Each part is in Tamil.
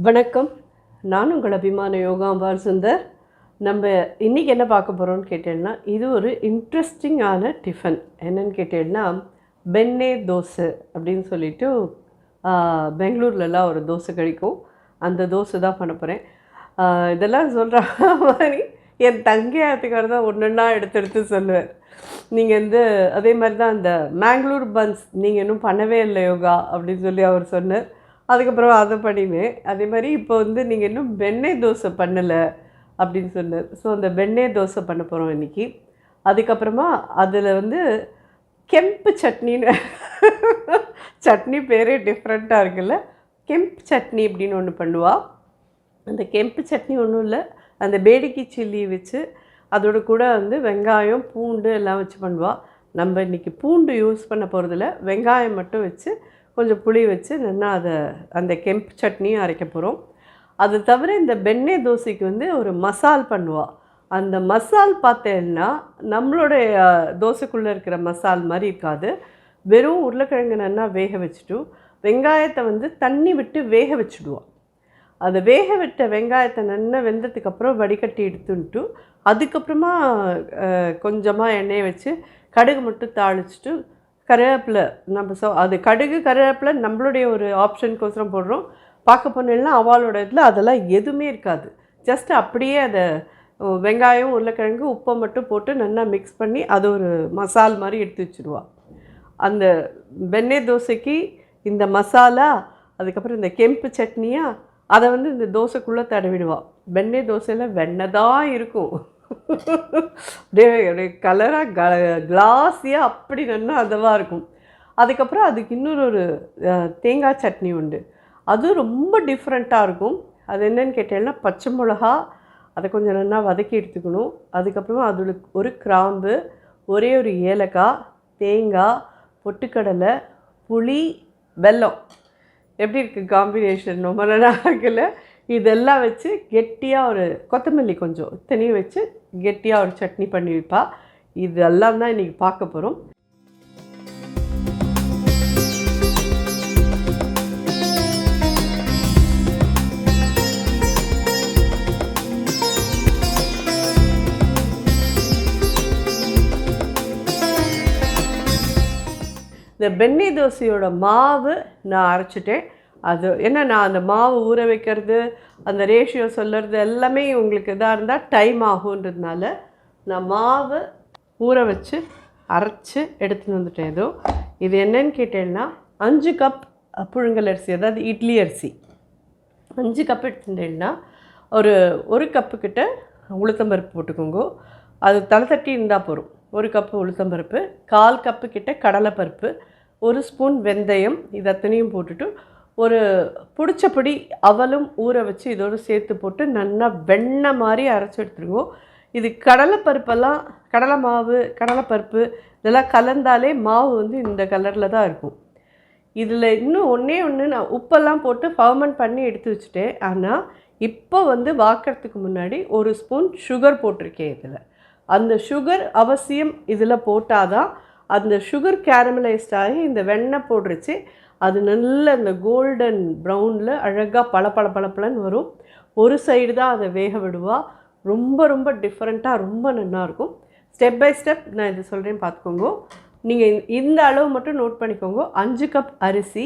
வணக்கம். நான் உங்கள் அபிமான யோகாம்பாள் சுந்தர். நம்ம இன்றைக்கி என்ன பார்க்க போகிறோம்னு கேட்டேன்னா, இது ஒரு இன்ட்ரெஸ்டிங்கான டிஃபன். என்னென்னு கேட்டேன்னா, பென்னே தோசை அப்படின்னு சொல்லிட்டு பெங்களூர்லலாம் ஒரு தோசை கிடைக்கும். அந்த தோசை தான் பண்ண போகிறேன். இதெல்லாம் சொல்கிற மாதிரி என் தங்கையாத்துக்கார தான் ஒன்றுன்னா எடுத்து சொல்லுவேன். நீங்கள் அதே மாதிரி தான் அந்த மேங்களூர் பன்ஸ் நீங்கள் இன்னும் பண்ணவே இல்லை யோகா அப்படின்னு சொல்லி அவர் சொன்னார். அதுக்கப்புறம் அதை பண்ணினேன். அதே மாதிரி இப்போ நீங்கள் இன்னும் வெண்ணெய் தோசை பண்ணலை அப்படின்னு சொன்னார். ஸோ அந்த வெண்ணெய் தோசை பண்ண போகிறோம் இன்றைக்கி. அதுக்கப்புறமா அதில் கெம்பு சட்னின்னு சட்னி பேரே டிஃப்ரெண்ட்டாக இருக்குல்ல. கெம்பு சட்னி அப்படின்னு ஒன்று பண்ணுவாள். அந்த கெம்பு சட்னி ஒன்றும் இல்லை, அந்த பேடிக்கி சில்லி வச்சு அதோட கூட வெங்காயம் பூண்டு எல்லாம் வச்சு பண்ணுவாள். நம்ம இன்றைக்கி பூண்டு யூஸ் பண்ண போகிறதில்ல, வெங்காயம் மட்டும் வச்சு கொஞ்சம் புளி வச்சு நல்லா அந்த கெம்பு சட்னியும் அரைக்க போகிறோம். அது தவிர இந்த வெண்ணெய் தோசைக்கு ஒரு மசால் பண்ணுவாள். அந்த மசால் பார்த்தேன்னா நம்மளுடைய தோசைக்குள்ளே இருக்கிற மசால் மாதிரி இருக்காது. வெறும் உருளைக்கிழங்கு நல்லா வேக வச்சுட்டு வெங்காயத்தை தண்ணி விட்டு வேக வச்சுடுவோம். அதை வேக விட்ட வெங்காயத்தை நல்லா வெந்ததுக்கப்புறம் வடிகட்டி எடுத்துன்ட்டு அதுக்கப்புறமா கொஞ்சமாக எண்ணெயை வச்சு கடுகு மட்டும் தாளிச்சிட்டு கருவேப்பிலை அது கடுகு கருவேப்பிலை நம்மளுடைய ஒரு ஆப்ஷனுக்கோசரம் போடுறோம். பார்க்க போனேன்னா அவளோட இதில் அதெல்லாம் எதுவுமே இருக்காது. ஜஸ்ட் அப்படியே அதை வெங்காயம் உருளைக்கிழங்கு உப்பை மட்டும் போட்டு நல்லா மிக்ஸ் பண்ணி அது ஒரு மசால் மாதிரி எடுத்து வச்சுடுவாள். அந்த வெண்ணெய் தோசைக்கு இந்த மசாலா, அதுக்கப்புறம் இந்த கெம்பு சட்னியா அதை இந்த தோசைக்குள்ளே தடவிடுவாள். வெண்ணெய் தோசையில் வெண்ணெய் தான் இருக்கும். அப்படியே கலராக கிளாஸியாக அப்படி நல்லா அதவாக இருக்கும். அதுக்கப்புறம் அதுக்கு இன்னொரு தேங்காய் சட்னி உண்டு. அது ரொம்ப டிஃப்ரெண்ட்டாக இருக்கும். அது என்னன்னு கேட்டேன்னா, பச்சை மிளகா அதை கொஞ்சம் நல்லா வதக்கி எடுத்துக்கணும். அதுக்கப்புறமா அதில் ஒரு கிராம்பு, ஒரே ஒரு ஏலக்காய், தேங்காய், பொட்டுக்கடலை, புளி, வெல்லம். எப்படி இருக்குது காம்பினேஷன்? ரொம்ப நல்லா இருக்குல்ல. இதெல்லாம் வச்சு கெட்டியாக ஒரு கொத்தமல்லி கொஞ்சம் தனியாக வச்சு கெட்டியாக ஒரு சட்னி பண்ணி வைப்பா. இதெல்லாம் தான் இன்றைக்கி பார்க்க போகிறோம். இந்த வெண்ணெய் தோசையோட மாவு நான் அரைச்சிட்டேன். அது என்ன, நான் அந்த மாவு ஊற வைக்கிறது, அந்த ரேஷியோ சொல்லுறது எல்லாமே உங்களுக்கு இதாக இருந்தால் டைம் ஆகுன்றதுனால நான் மாவை ஊற வச்சு அரைச்சி எடுத்துன்னு வந்துட்டேன். இது என்னன்னு கேட்டேன்னா, 5 கப் புழுங்கல் அரிசி, அதாவது இட்லி அரிசி 5 கப் எடுத்துட்டேன்னா ஒரு கப்புக்கிட்ட உளுத்தம்பருப்பு போட்டுக்கோங்க. அது தலை தட்டி இருந்தால் போகும். 1 கப்பு உளுத்தம்பருப்பு, 1/4 கப்பு கிட்ட கடலைப்பருப்பு, 1 ஸ்பூன் வெந்தயம், இது அத்தனையும் போட்டுட்டு ஒரு பிடிச்சபடி அவலும் ஊற வச்சு இதோடு சேர்த்து போட்டு நல்லா வெண்ணெய் மாதிரி அரைச்சி எடுத்துருவோம். இது கடலைப்பருப்பெல்லாம், கடலை மாவு, கடலைப்பருப்பு இதெல்லாம் கலந்தாலே மாவு இந்த கலரில் தான் இருக்கும். இதில் இன்னும் ஒன்று நான் உப்பெல்லாம் போட்டு ஃபர்மெண்ட் பண்ணி எடுத்து வச்சுட்டேன். ஆனால் இப்போ வாக்கிறதுக்கு முன்னாடி 1 ஸ்பூன் சுகர் போட்டிருக்கேன். இதில் அந்த சுகர் அவசியம் இதில் போட்டால் தான் அந்த சுகர் கேரமலைஸ்ட் ஆகி இந்த வெண்ணெய் போடுறச்சு அது நல்ல இந்த கோல்டன் ப்ரௌனில் அழகாக பளபளன்னு வரும். ஒரு சைடு தான் அதை வேக விடுவாள். ரொம்ப ரொம்ப டிஃப்ரெண்ட்டாக ரொம்ப நல்லாயிருக்கும். ஸ்டெப் பை ஸ்டெப் நான் இது சொல்கிறேன், பார்த்துக்கோங்க. நீங்கள் இந்த அளவு மட்டும் நோட் பண்ணிக்கோங்க. 5 கப் அரிசி,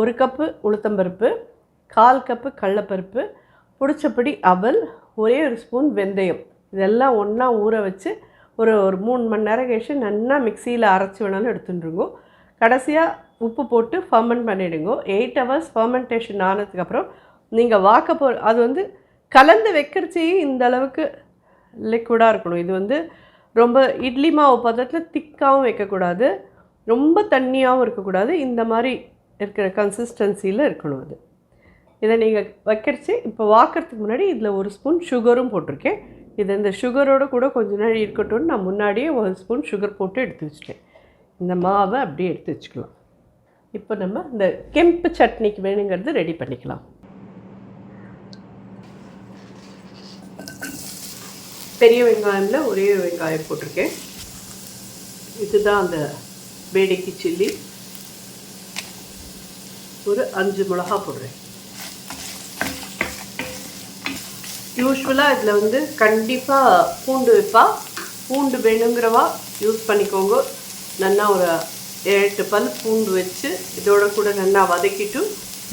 1 கப்பு உளுத்தம்பருப்பு, 1/4 கப்பு கடலைப்பருப்பு, பிடிச்சபடி அவல், ஒரே 1 ஸ்பூன் வெந்தயம், இதெல்லாம் ஒன்றா ஊற வச்சு ஒரு 3 மணி நேரம் கழிச்சு நல்லா மிக்சியில் அரைச்சி வேணாலும் எடுத்துட்டுருங்கோ. கடைசியாக உப்பு போட்டு ஃபர்மெண்ட் பண்ணிவிடுங்க. 8 ஹவர்ஸ் ஃபர்மெண்டேஷன் ஆனதுக்கப்புறம் நீங்கள் அது கலந்து வைக்கிறச்சே இந்த அளவுக்கு லிக்விடாக இருக்கணும். இது ரொம்ப இட்லி மாவு பதத்தில் திக்காகவும் வைக்கக்கூடாது, ரொம்ப தண்ணியாகவும் இருக்கக்கூடாது. இந்த மாதிரி இருக்கிற கன்சிஸ்டன்சியில் இருக்கணும். இதை நீங்கள் வைக்கிறச்சு இப்போ வாக்கிறதுக்கு முன்னாடி இதில் 1 ஸ்பூன் சுகரும் போட்டிருக்கேன். இந்த சுகரோடு கூட கொஞ்ச நாள் இருக்கட்டும்னு நான் முன்னாடியே 1 ஸ்பூன் சுகர் போட்டு எடுத்து வச்சுட்டேன். இந்த மாவை அப்படியே எடுத்து வச்சுக்கலாம். இப்போ நம்ம இந்த கெம்பு சட்னிக்கு வேணுங்கிறது ரெடி பண்ணிக்கலாம். பெரிய வெங்காயமில் ஒரே வெங்காயம் போட்டிருக்கேன். இதுதான் அந்த பேடிக்கி சில்லி. ஒரு 5 மிளகா போடுறேன். யூஸ்வலாக இதில் வந்து கண்டிப்பாக பூண்டு வைப்பா. பூண்டு வேணுங்கிறவா யூஸ் பண்ணிக்கோங்க. நல்லா ஒரு 7-8 பல் பூண்டு வச்சு இதோட கூட நல்லா வதக்கிட்டு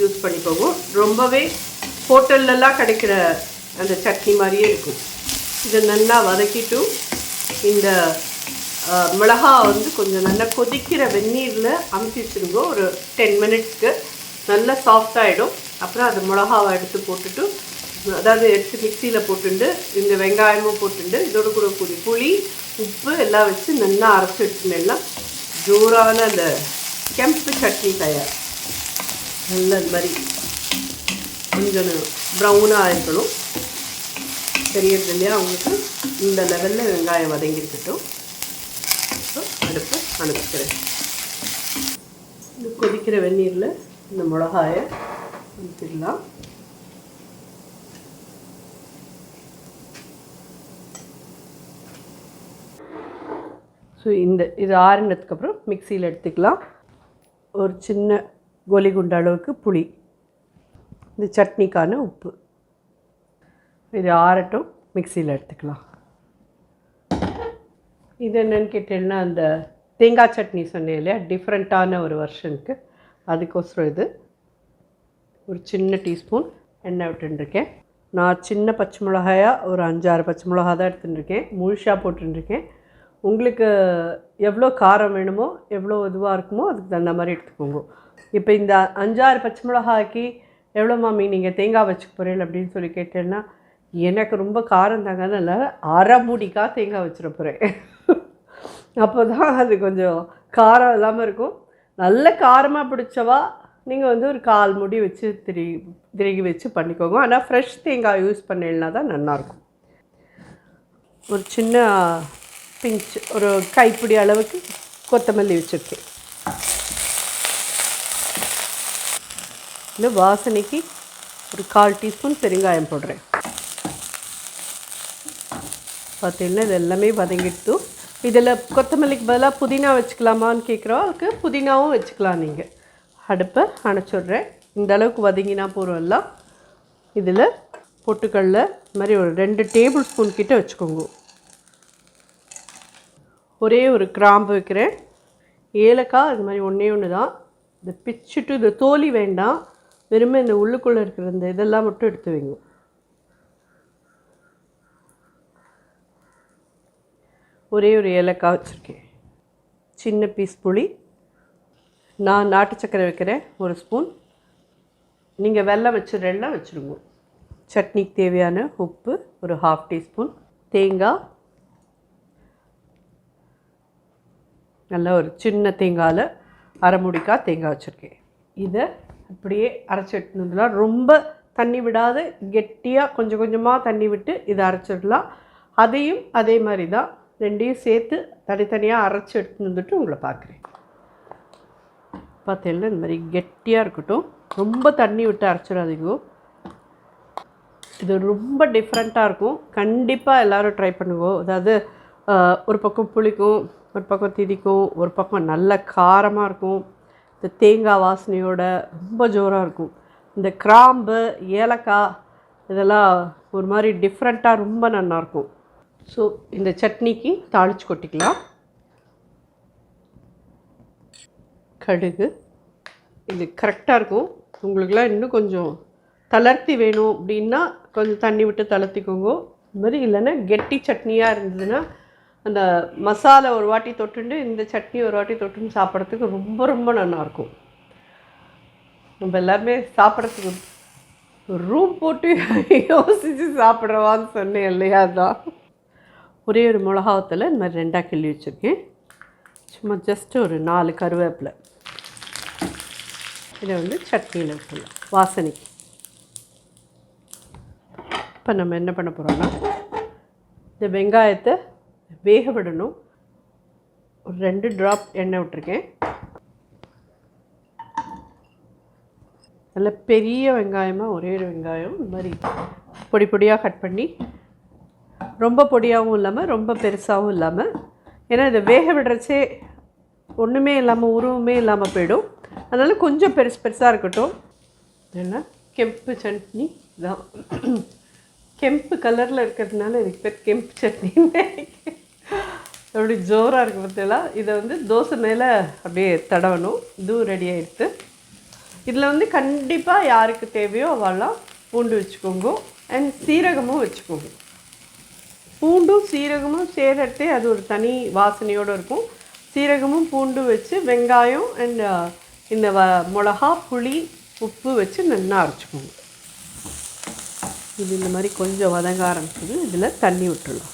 யூஸ் பண்ணிக்கோங்க. ரொம்பவே ஹோட்டல்லலாம் கிடைக்கிற அந்த சட்னி மாதிரியே இருக்கும். இதை நல்லா வதக்கிட்டு இந்த மிளகா வந்து கொஞ்சம் நல்லா கொதிக்கிற வெந்நீரில் அமுத்தி வச்சுருங்க. ஒரு 10 மினிட்ஸ்க்கு நல்லா சாஃப்டாகிடும். அப்புறம் அது மிளகாவை எடுத்து போட்டுட்டு, அதாவது எடுத்து மிக்சியில் போட்டுட்டு இந்த வெங்காயமும் போட்டுட்டு இதோட கூட கூடிய புளி உப்பு எல்லாம் வச்சு நல்லா அரைச்சி எடுத்துனேன்னா ஜோரான அந்த கெம்பு சட்னி தயார். நல்ல இந்த மாதிரி கொஞ்சம் ப்ரௌனாக இருக்கணும். தெரியறது இல்லையா அவங்களுக்கு? இந்த லெவலில் வெங்காயம் வதங்கியிருக்கட்டும். அடுப்பு அனுப்பிக்கிறேன். இந்த கொதிக்கிற வெந்நீரில் இந்த மிளகாயை ஊற்றிடலாம். ஸோ இது ஆறினதுக்கப்புறம் மிக்சியில் எடுத்துக்கலாம். ஒரு சின்ன கோலி குண்டு அளவுக்கு புளி, இந்த சட்னிக்கான உப்பு. இது ஆறட்டும், மிக்சியில் எடுத்துக்கலாம். இது என்னென்னு கேட்டேன்னா, அந்த தேங்காய் சட்னி சொன்னேன் இல்லையா, டிஃப்ரெண்ட்டான ஒரு வெர்ஷனுக்கு, அதுக்கோசரம் இது ஒரு சின்ன டீஸ்பூன் எண்ணெய் விட்டுருக்கேன். நான் சின்ன பச்சை மிளகாயாக ஒரு 5-6 பச்சை மிளகா தான் எடுத்துட்டுருக்கேன். முழுசாக போட்டுருக்கேன். உங்களுக்கு எவ்வளோ காரம் வேணுமோ, எவ்வளோ இதுவாக இருக்குமோ அதுக்கு தகுந்த மாதிரி எடுத்துக்கோங்க. இப்போ இந்த 5-6 பச்சை மிளகாய்க்கு எவ்வளோ மாமி நீங்கள் தேங்காய் வச்சுக்க போகிறீங்க அப்படின்னு சொல்லி கேட்டேன்னா, எனக்கு ரொம்ப காரம் தாங்கனால அரை மூடிக்காக தேங்காய் வச்சுட போகிறேன். அப்போ தான் அது கொஞ்சம் காரம் இல்லாமல் இருக்கும். நல்ல காரமாக பிடிச்சவா நீங்கள் வந்து ஒரு 1/4 மூடி வச்சு திருகி வச்சு பண்ணிக்கோங்க. ஆனால் ஃப்ரெஷ் தேங்காய் யூஸ் பண்ணினா தான் நல்லாயிருக்கும். ஒரு சின்ன பிஞ்ச், ஒரு கைப்பிடி அளவுக்கு கொத்தமல்லி வச்சுருக்கேன். இந்த வாசனைக்கு ஒரு 1/4 டீஸ்பூன் பெருங்காயம் போடுறேன். பார்த்தீங்கன்னா இது எல்லாமே வதங்கிட்டு, இதில் கொத்தமல்லிக்கு பதிலாக புதினா வச்சுக்கலாமான்னு கேட்குறவங்களுக்கு புதினாவும் வச்சுக்கலாம். நீங்கள் அடுப்பை அணைச்சிட்றேன். இந்த அளவுக்கு வதங்கினா போகிறோம் எல்லாம். இதில் பொட்டுக்கடல மாதிரி ஒரு 2 டேபிள் ஸ்பூன் கிட்ட வச்சுக்கோங்க. ஒரே ஒரு கிராம்பு வைக்கிறேன். ஏலக்காய் அது மாதிரி ஒன்று தான். இதை பிச்சுட்டு இந்த தோலி வேண்டாம், வெறுமே இந்த உள்ளுக்குள்ளே இருக்கிற இந்த இதெல்லாம் மட்டும் எடுத்து வைங்க. ஒரே ஒரு ஏலக்காய் வச்சுருக்கேன். சின்ன பீஸ் புளி. நான் நாட்டு சர்க்கரை வைக்கிறேன் 1 ஸ்பூன். நீங்கள் வெல்லம் வச்சுருந்தா வச்சுருங்க. சட்னிக்கு தேவையான உப்பு ஒரு 1/2 டீஸ்பூன். தேங்காய் நல்லா ஒரு சின்ன தேங்காயில் அரை மூடிக்காய் தேங்காய் வச்சுருக்கேன். இதை அப்படியே அரைச்சி எடுத்துலாம். ரொம்ப தண்ணி விடாத கெட்டியாக கொஞ்சம் கொஞ்சமாக தண்ணி விட்டு இதை அரைச்சிடலாம். அதையும் அதே மாதிரி தான் 2ஐயும் சேர்த்து தனித்தனியாக அரைச்சி எடுத்துன்னு வந்துட்டு உங்களை பார்க்குறேன். பார்த்தீங்கன்னா இந்த மாதிரி கெட்டியாக இருக்கட்டும். ரொம்ப தண்ணி விட்டு அரைச்சிடாதீங்க. இது ரொம்ப டிஃப்ரெண்ட்டாக இருக்கும். கண்டிப்பாக எல்லோரும் ட்ரை பண்ணுவோம். அதாவது ஒரு பக்கம் புளிக்கும், ஒரு பக்கம் திதிக்கும், ஒரு பக்கம் நல்ல காரமாக இருக்கும். இந்த தேங்காய் வாசனையோட ரொம்ப ஜோராக இருக்கும். இந்த கிராம்பு ஏலக்காய் இதெல்லாம் ஒரு மாதிரி டிஃப்ரெண்ட்டாக ரொம்ப நல்லாயிருக்கும். ஸோ இந்த சட்னிக்கு தாளித்து கொட்டிக்கலாம். கடுகு இது கரெக்டாக இருக்கும். உங்களுக்குலாம் இன்னும் கொஞ்சம் தளர்த்தி வேணும் அப்படின்னா கொஞ்சம் தண்ணி விட்டு தளர்த்திக்கோங்க. இது மாதிரி இல்லைன்னா கெட்டி சட்னியாக இருந்ததுன்னா அந்த மசாலா ஒரு வாட்டி தொட்டுண்டு இந்த சட்னி ஒரு வாட்டி தொட்டுன்னு சாப்பிட்றதுக்கு ரொம்ப ரொம்ப நல்லாயிருக்கும். நம்ம எல்லாருமே சாப்பிட்றதுக்கு ரூம் போட்டு யோசித்து சாப்பிட்றவான்னு சொன்னேன் இல்லையா? தான் ஒரே ஒரு மிளகாவத்தில் இந்த மாதிரி 2ஆக கிள்ளி வச்சுருக்கேன். சும்மா ஜஸ்ட்டு ஒரு 4 கருவேப்பிலை. இதை வந்து சட்னியில் விட்டுடலாம் வாசனைக்கு. இப்போ நம்ம என்ன பண்ண போகிறோம்னா, இந்த வெங்காயத்தை வேக விடணும். ஒரு 2 ட்ராப் எண்ணெய் விட்டுருக்கேன். நல்ல பெரிய வெங்காயமாக ஒரே ஒரு வெங்காயம் இந்த மாதிரி பொடி பொடியாக கட் பண்ணி, ரொம்ப பொடியாகவும் இல்லாமல் ரொம்ப பெருசாகவும் இல்லாமல், ஏன்னா இதை வேக விடுறச்சே ஒன்றுமே இல்லாமல் உருவமே இல்லாமல் போயிடும். அதனால் கொஞ்சம் பெருசாக இருக்கட்டும். ஏன்னா கெம்பு சட்னி தான். கெம்பு கலரில் இருக்கிறதுனால இதுக்கு பேர் கெம்பு சட்னின்னு அப்படி ஜோராக இருக்குது பார்த்தீங்களா. இதை வந்து தோசை மேலே அப்படியே தடவணும். இதுவும் ரெடி ஆகிடுது. இதில் வந்து கண்டிப்பாக யாருக்கு தேவையோ அவெல்லாம் பூண்டு வச்சுக்கோங்க அண்ட் சீரகமும் வச்சுக்கோங்க. பூண்டும் சீரகமும் சேர்றதே அது ஒரு தனி வாசனையோடு இருக்கும். சீரகமும் பூண்டும் வச்சு வெங்காயம் அண்ட் இந்த மிளகா புளி உப்பு வச்சு நல்லா அரைச்சிக்கோங்க. இது இந்த மாதிரி கொஞ்சம் வதங்க ஆரம்பிச்சது. இதில் தண்ணி விட்டுடலாம்.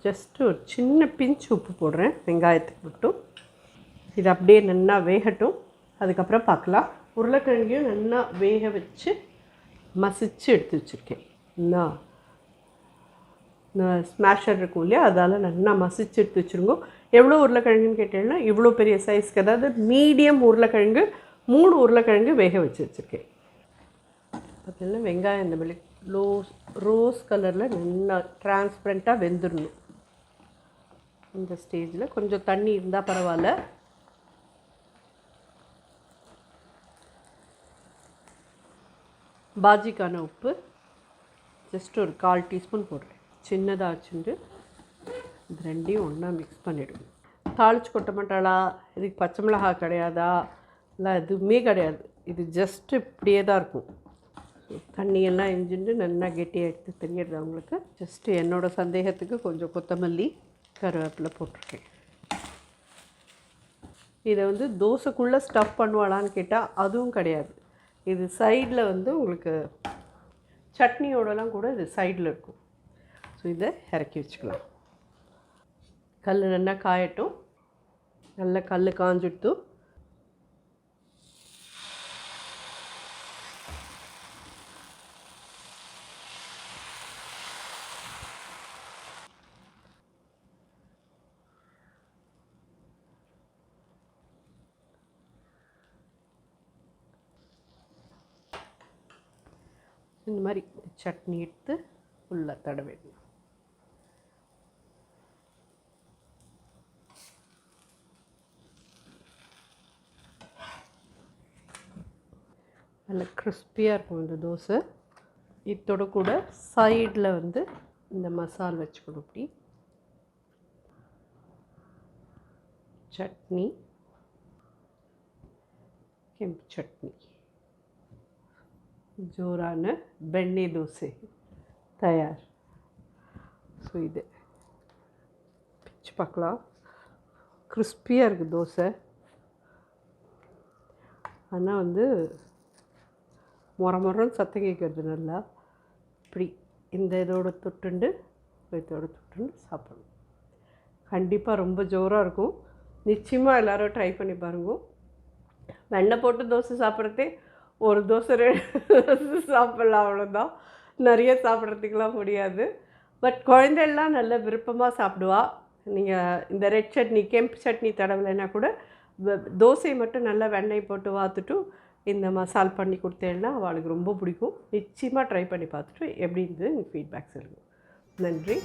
ஜஸ்ட்டு ஒரு சின்ன பிஞ்சு உப்பு போடுறேன் வெங்காயத்துக்கு மட்டும். இது அப்படியே நல்லா வேகட்டும், அதுக்கப்புறம் பார்க்கலாம். உருளைக்கிழங்கையும் நல்லா வேக வச்சு மசிச்சு எடுத்து வச்சுருக்கேன். நான் ஸ்மாஷர் இருக்கும் இல்லையா, அதால் நல்லா மசிச்சு எடுத்து வச்சுருங்க. எவ்வளோ உருளைக்கிழங்குன்னு கேட்டீங்கன்னா இவ்வளோ பெரிய சைஸ்க்கு, அதாவது மீடியம் உருளைக்கிழங்கு 3 உருளைக்கிழங்கு வேக வச்சு வச்சுருக்கேன். பார்த்தீங்கன்னா வெங்காயம் இந்த மாதிரி ரோஸ் கலரில் நல்லா டிரான்ஸ்பரண்ட்டாக வெந்துடணும். இந்த ஸ்டேஜில் கொஞ்சம் தண்ணி இருந்தால் பரவாயில்ல. பாஜிக்கான உப்பு ஜஸ்ட் ஒரு 1/4 டீஸ்பூன் போடுறேன். சின்னதாக வச்சுட்டு இது ரெண்டையும் ஒன்றா மிக்ஸ் பண்ணிவிடுங்க. தாளித்து கொட்ட மாட்டாளா, இதுக்கு பச்சை மிளகாய் கிடையாதா, இல்லை எதுவுமே கிடையாது. இது ஜஸ்ட்டு இப்படியே தான் இருக்கும். தண்ணியெல்லாம் எஞ்சிட்டு நல்லா கெட்டியாக எடுத்து தெரியுறது அவங்களுக்கு. ஜஸ்ட்டு என்னோடய சந்தேகத்துக்கு கொஞ்சம் கொத்தமல்லி கருவேப்பிலை போட்டிருக்கேன். இதை வந்து தோசைக்குள்ளே ஸ்டஃப் பண்ணுவாளான்னு கேட்டால் அதுவும் கிடையாது. இது சைடில் வந்து உங்களுக்கு சட்னியோடலாம் கூட இது சைடில் இருக்கும். ஸோ இதை இறக்கி வச்சுக்கலாம். கல் நல்லா காயட்டும். நல்லா கல் காஞ்சிடுத்து. இந்த மாதிரி சட்னி எடுத்து உள்ள தடவிடணும். நல்ல கிறிஸ்பியாக இருக்கும் இந்த தோசை. இதோட கூட சைடில் வந்து இந்த மசால் வச்சுக்கணும். இப்படி சட்னி, ಕೆಂಪು ಚಟ್ನಿ, ಜೋರಾನ ಬೆಣ್ಣೆ ದೋಸೆ தயார். ஸோ இது பிச்சு பார்க்கலாம். கிறிஸ்பியாக இருக்குது தோசை. ஆனால் வந்து முறன்னு சத்தம் கேட்குறது நல்லா. இப்படி இந்த இதோட தொட்டுண்டு சாப்பிடணும். கண்டிப்பாக ரொம்ப ஜோராக இருக்கும். நிச்சயமாக எல்லோரும் ட்ரை பண்ணி பாருங்க. வெண்ணெய் போட்டு தோசை சாப்பிட்றதே ஒரு தோசை 2 சாப்பிட்லாம், அவ்வளோதான். நிறைய சாப்பிட்றதுக்கெலாம் முடியாது. பட் குழந்தைலாம் நல்ல விருப்பமாக சாப்பிடுவா. நீங்கள் இந்த ரெட் சட்னி, கெம்பு சட்னி தடவலைன்னா கூட தோசை மட்டும் நல்லா வெண்ணெய் போட்டு வாத்துட்டு இந்த மசால் பண்ணி கொடுத்தேன்னா அவளுக்கு ரொம்ப பிடிக்கும். நிச்சயமாக ட்ரை பண்ணி பார்த்துட்டு எப்படி இருந்தது எனக்கு ஃபீட்பேக் சொல்லுங்கள். நன்றி.